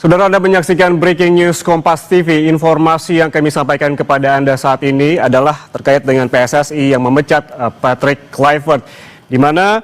Saudara, Anda menyaksikan Breaking News Kompas TV. Informasi yang kami sampaikan kepada Anda saat ini adalah terkait dengan PSSI yang memecat Patrick Kluivert, di mana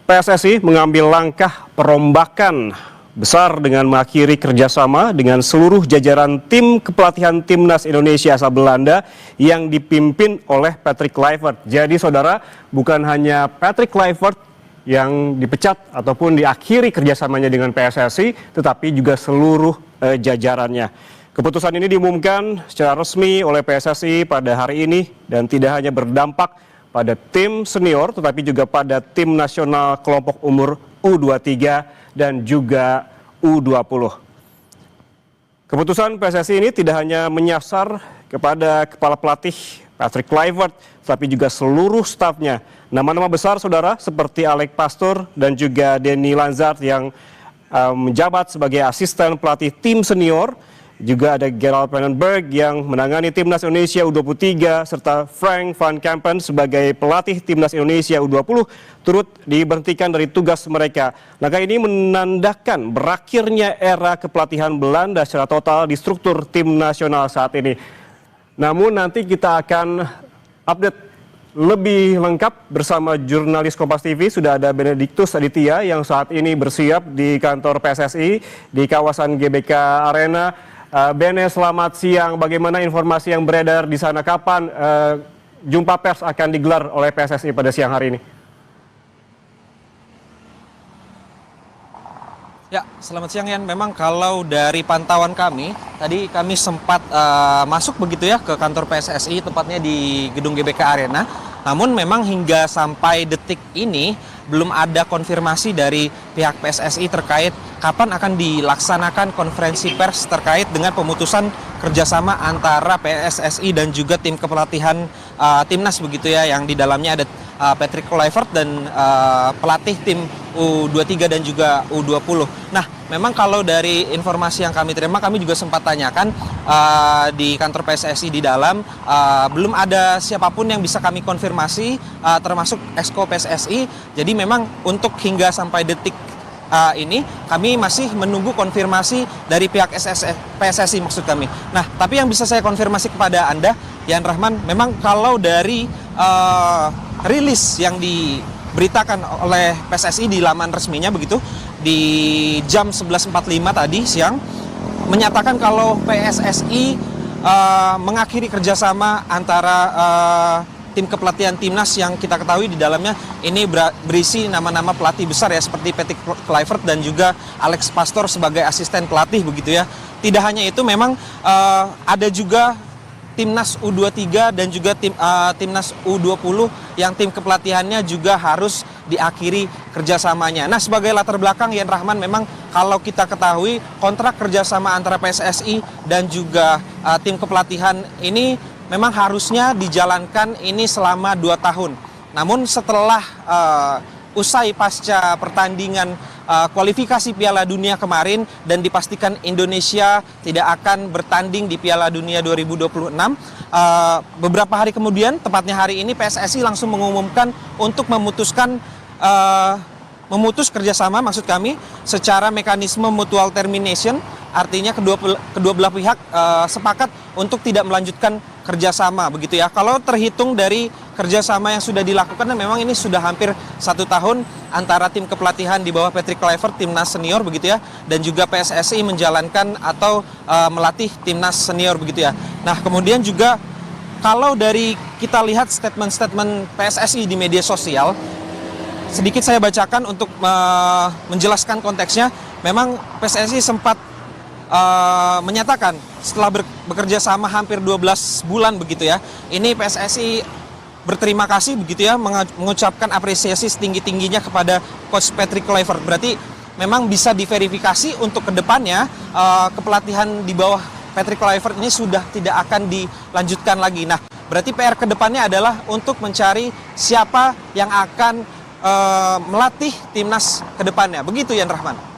PSSI mengambil langkah perombakan besar dengan mengakhiri kerjasama dengan seluruh jajaran tim kepelatihan Timnas Indonesia asal Belanda yang dipimpin oleh Patrick Kluivert. Jadi saudara, bukan hanya Patrick Kluivert yang dipecat ataupun diakhiri kerjasamanya dengan PSSI, tetapi juga seluruh jajarannya. Keputusan ini diumumkan secara resmi oleh PSSI pada hari ini dan tidak hanya berdampak pada tim senior, tetapi juga pada tim nasional kelompok umur U23 dan juga U20. Keputusan PSSI ini tidak hanya menyasar kepada kepala pelatih Patrick Kluivert, tapi juga seluruh stafnya. Nama-nama besar saudara seperti Alex Pastoor dan juga Denny Lanzard yang menjabat sebagai asisten pelatih tim senior. Juga ada Gerald Pannenberg yang menangani Timnas Indonesia U23 serta Frank van Kampen sebagai pelatih Timnas Indonesia U20 turut diberhentikan dari tugas mereka. Langkah ini menandakan berakhirnya era kepelatihan Belanda secara total di struktur tim nasional saat ini. Namun nanti kita akan update lebih lengkap bersama jurnalis Kompas TV. Sudah ada Benediktus Aditya yang saat ini bersiap di kantor PSSI di kawasan GBK Arena. Bene, selamat siang. Bagaimana informasi yang beredar di sana? Kapan jumpa pers akan digelar oleh PSSI pada siang hari ini? Ya, selamat siang Yan. Memang kalau dari pantauan kami, tadi kami sempat masuk begitu ya ke kantor PSSI, tepatnya di gedung GBK Arena. Namun memang hingga sampai detik ini belum ada konfirmasi dari pihak PSSI terkait kapan akan dilaksanakan konferensi pers terkait dengan pemutusan kerjasama antara PSSI dan juga tim kepelatihan Timnas begitu ya, yang di dalamnya ada Patrick Kluivert dan pelatih tim U23 dan juga U20. Nah, memang kalau dari informasi yang kami terima, kami juga sempat tanyakan di kantor PSSI di dalam, belum ada siapapun yang bisa kami konfirmasi, termasuk Exco PSSI. Jadi memang untuk hingga sampai detik ini kami masih menunggu konfirmasi dari pihak PSSI maksud kami. Nah, tapi yang bisa saya konfirmasi kepada Anda, Yan Rahman, memang kalau dari rilis yang diberitakan oleh PSSI di laman resminya begitu di jam 11.45 tadi siang menyatakan kalau PSSI mengakhiri kerjasama antara tim kepelatihan Timnas yang kita ketahui di dalamnya ini berisi nama-nama pelatih besar ya, seperti Patrick Kluivert dan juga Alex Pastoor sebagai asisten pelatih begitu ya. Tidak hanya itu, memang ada juga Timnas U23 dan juga Timnas U20 yang tim kepelatihannya juga harus diakhiri kerjasamanya. Nah, sebagai latar belakang Yan Rahman, memang kalau kita ketahui kontrak kerjasama antara PSSI dan juga tim kepelatihan ini memang harusnya dijalankan ini selama 2 tahun. Namun setelah usai pasca pertandingan kualifikasi Piala Dunia kemarin dan dipastikan Indonesia tidak akan bertanding di Piala Dunia 2026, beberapa hari kemudian, tepatnya hari ini, PSSI langsung mengumumkan untuk memutus kerjasama, maksud kami, secara mekanisme mutual termination. Artinya kedua belah pihak sepakat untuk tidak melanjutkan kerjasama begitu ya. Kalau terhitung dari kerjasama yang sudah dilakukan, memang ini sudah hampir 1 tahun antara tim kepelatihan di bawah Patrick Kluivert, Timnas senior begitu ya, dan juga PSSI menjalankan atau melatih Timnas senior begitu ya. Nah, kemudian juga kalau dari kita lihat statement-statement PSSI di media sosial, sedikit saya bacakan untuk menjelaskan konteksnya. Memang PSSI sempat menyatakan setelah bekerja sama hampir 12 bulan begitu ya, ini PSSI berterima kasih begitu ya, mengucapkan apresiasi setinggi-tingginya kepada Coach Patrick Kluivert. Berarti memang bisa diverifikasi untuk kedepannya kepelatihan di bawah Patrick Kluivert ini sudah tidak akan dilanjutkan lagi. Nah, berarti PR kedepannya adalah untuk mencari siapa yang akan melatih Timnas kedepannya. Begitu Yan Rahman.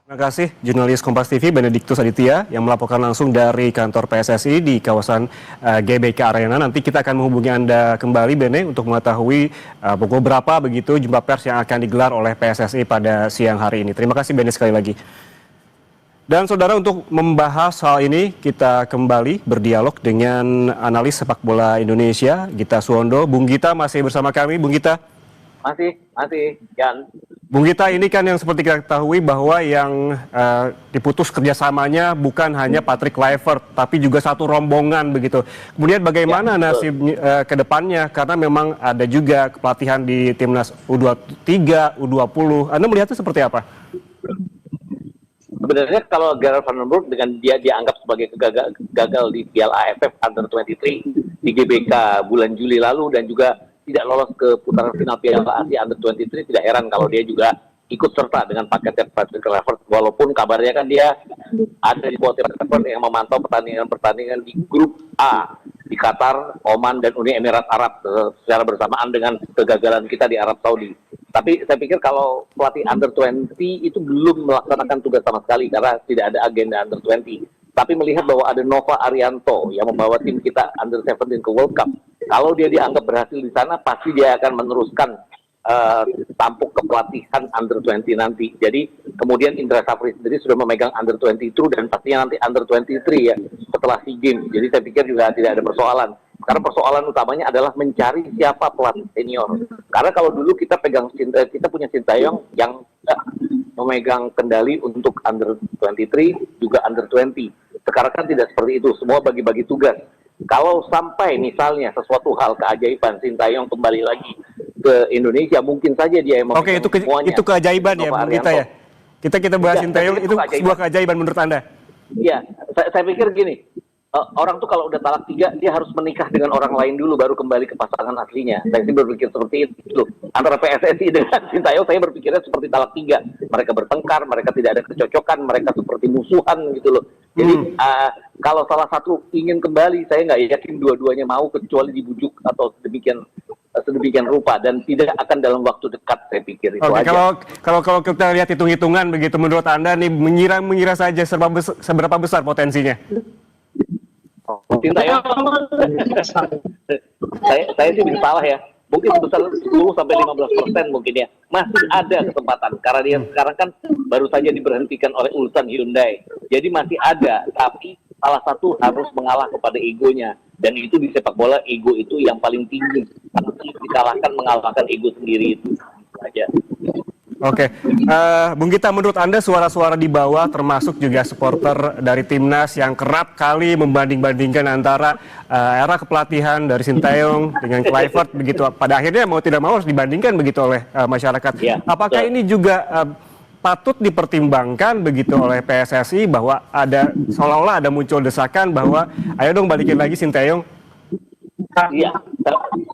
Terima kasih jurnalis Kompas TV Benediktus Aditya yang melaporkan langsung dari kantor PSSI di kawasan GBK Arena. Nanti kita akan menghubungi Anda kembali, Bene, untuk mengetahui pukul berapa begitu jumpa pers yang akan digelar oleh PSSI pada siang hari ini. Terima kasih, Bene, sekali lagi. Dan saudara, untuk membahas hal ini kita kembali berdialog dengan analis sepak bola Indonesia, Gita Suwondo. Bung Gita masih bersama kami, Bung Gita. Masih, Jan. Bung Gita, ini kan yang seperti kita ketahui bahwa yang diputus kerjasamanya bukan hanya Patrick Kluivert, tapi juga satu rombongan begitu. Kemudian bagaimana nasib ke depannya? Karena memang ada juga pelatihan di timnas U23, U20. Anda melihatnya seperti apa? Sebenarnya kalau Gerard van den Broek dengan dia dianggap sebagai gagal di Piala AFF Under-23 di GBK bulan Juli lalu dan juga tidak lolos ke putaran final Piala Asia Under-23, tidak heran kalau dia juga ikut serta dengan paketnya Patrick Kluivert, walaupun kabarnya kan dia ada di Patrick Kluivert yang memantau pertandingan di grup A di Qatar, Oman, dan Uni Emirat Arab secara bersamaan dengan kegagalan kita di Arab Saudi. Tapi saya pikir kalau pelatih Under-20 itu belum melaksanakan tugas sama sekali karena tidak ada agenda Under-20. Tapi melihat bahwa ada Nova Arianto yang membawa tim kita Under-17 ke World Cup. Kalau dia dianggap berhasil di sana, pasti dia akan meneruskan tampuk kepelatihan Under-20 nanti. Jadi kemudian Indra Safri sendiri sudah memegang Under-22 dan pastinya nanti Under-23 ya setelah SEA Games. Jadi saya pikir juga tidak ada persoalan. Karena persoalan utamanya adalah mencari siapa pelatih senior. Karena kalau dulu kita punya Sintayong yang memegang kendali untuk Under-23 juga Under-20. Sekarang kan tidak seperti itu, semua bagi-bagi tugas. Kalau sampai misalnya sesuatu hal keajaiban Sintayong kembali lagi ke Indonesia, mungkin saja dia yang Oke, itu keajaiban ya, Bung Gita ya. Kita bahas Sintayong, itu sebuah keajaiban menurut Anda? Iya, saya pikir gini. Orang tuh kalau udah talak 3, dia harus menikah dengan orang lain dulu baru kembali ke pasangan aslinya. Saya sih berpikir seperti itu. Antara PSSI dengan Sintayong, saya berpikirnya seperti talak 3. Mereka bertengkar, mereka tidak ada kecocokan, mereka seperti musuhan gitu loh. Jadi kalau salah satu ingin kembali, saya nggak yakin dua-duanya mau kecuali dibujuk atau sedemikian rupa, dan tidak akan dalam waktu dekat, saya pikir itu aja. Kalau kita lihat hitung-hitungan begitu, menurut Anda nih mengira saja seberapa besar potensinya? Sintayong, saya sih bisa salah ya. Mungkin sebesar 10-15% mungkin ya. Masih ada kesempatan karena dia sekarang kan baru saja diberhentikan oleh Ulsan Hyundai. Jadi masih ada, tapi salah satu harus mengalah kepada egonya. Dan itu di sepak bola, ego itu yang paling tinggi. Karena dikalahkan mengalahkan ego sendiri itu aja. Oke, Bung Gita, menurut Anda suara-suara di bawah termasuk juga supporter dari timnas yang kerap kali membanding-bandingkan antara era kepelatihan dari Sintayong dengan Kluivert begitu, pada akhirnya mau tidak mau harus dibandingkan begitu oleh masyarakat. Ya, apakah ini juga patut dipertimbangkan begitu oleh PSSI bahwa ada seolah-olah ada muncul desakan bahwa ayo dong balikin lagi Sintayong? Iya,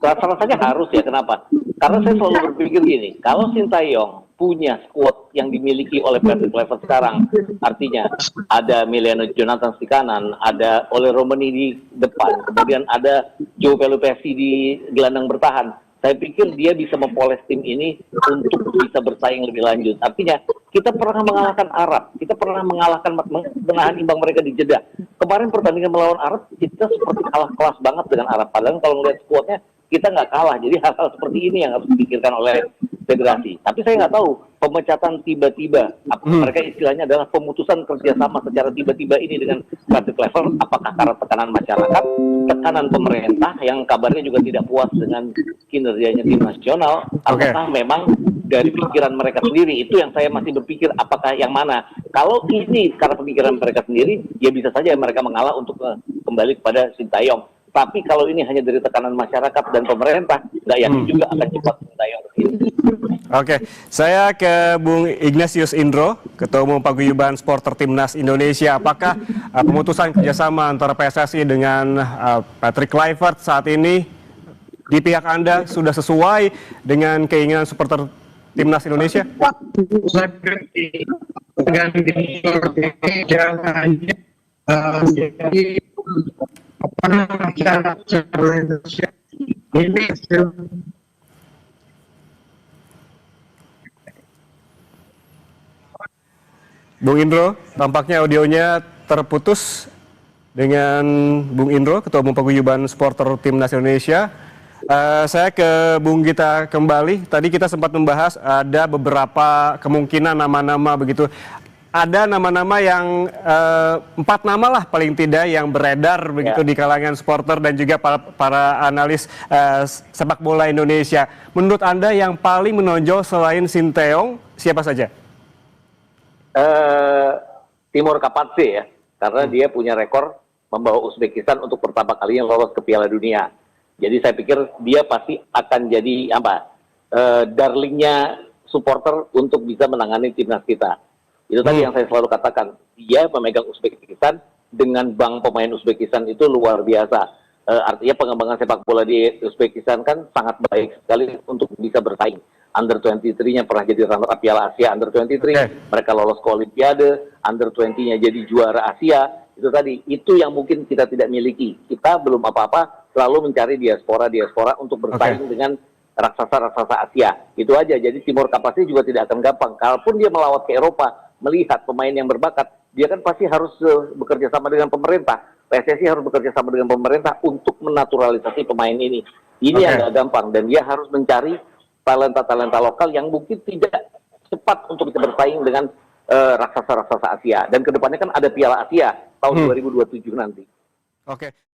rasanya harus ya. Kenapa? Karena saya selalu berpikir gini, kalau Sintayong punya squad yang dimiliki oleh Patrick Kluivert sekarang, artinya ada Emiliano Jonathan di kanan, ada Ole Romani di depan, kemudian ada Joe Pelupesi di gelandang bertahan. Saya pikir dia bisa mempoles tim ini untuk bisa bersaing lebih lanjut. Artinya kita pernah mengalahkan Arab, kita pernah menahan imbang mereka di Jeddah. Kemarin pertandingan melawan Arab kita seperti kalah kelas banget dengan Arab. Padahal kalau melihat squadnya kita nggak kalah. Jadi hal-hal seperti ini yang harus dipikirkan oleh federasi. Tapi saya nggak tahu pemecatan tiba-tiba. Mereka istilahnya adalah pemutusan kerjasama secara tiba-tiba ini dengan Patrick Kluivert. Apakah karena tekanan masyarakat, tekanan pemerintah yang kabarnya juga tidak puas dengan kinerjanya tim nasional, apakah memang dari pikiran mereka sendiri? Itu yang saya masih berpikir apakah yang mana. Kalau ini karena pemikiran mereka sendiri, ya bisa saja mereka mengalah untuk kembali kepada Sintayong. Tapi kalau ini hanya dari tekanan masyarakat dan pemerintah, nggak yakin juga akan cepat Sintayong. Oke, saya ke Bung Ignatius Indro, Ketua Umum Paguyuban Supporter Timnas Indonesia. Apakah pemutusan kerjasama antara PSSI dengan Patrick Kluivert saat ini di pihak Anda sudah sesuai dengan keinginan supporter Timnas Indonesia? Saya berhenti dengan jangan jadi apa namanya Indonesia ini. Bung Indro, tampaknya audionya terputus dengan Bung Indro, Ketua Umum Paguyuban Supporter Timnas Indonesia. Saya ke Bung Gita kembali. Tadi kita sempat membahas ada beberapa kemungkinan nama-nama begitu. ada nama-nama yang 4 nama lah paling tidak yang beredar begitu di kalangan supporter dan juga para analis sepak bola Indonesia. Menurut Anda yang paling menonjol selain Sinteyong siapa saja? Timur Kapatse ya, karena dia punya rekor membawa Uzbekistan untuk pertama kalinya lolos ke Piala Dunia. Jadi saya pikir dia pasti akan jadi darlingnya supporter untuk bisa menangani timnas kita. Itu tadi yang saya selalu katakan, dia memegang Uzbekistan dengan bank pemain Uzbekistan itu luar biasa. Artinya pengembangan sepak bola di Uzbekistan kan sangat baik sekali untuk bisa bersaing. Under 23-nya pernah jadi runner up Piala Asia Under 23, mereka lolos ke Olimpiade, Under 20-nya jadi juara Asia. Itu tadi, itu yang mungkin kita tidak miliki. Kita belum apa-apa, selalu mencari diaspora untuk bersaing dengan raksasa-raksasa Asia. Itu aja, jadi Timur Kapasnya juga tidak akan gampang. Kalaupun dia melawat ke Eropa, melihat pemain yang berbakat, dia kan pasti harus bekerja sama dengan pemerintah. PSSI harus bekerja sama dengan pemerintah untuk menaturalisasi pemain ini. Ini agak gampang, dan dia harus mencari talenta-talenta lokal yang mungkin tidak cepat untuk bisa bersaing dengan raksasa-raksasa Asia. Dan kedepannya kan ada Piala Asia tahun 2027 nanti. Oke.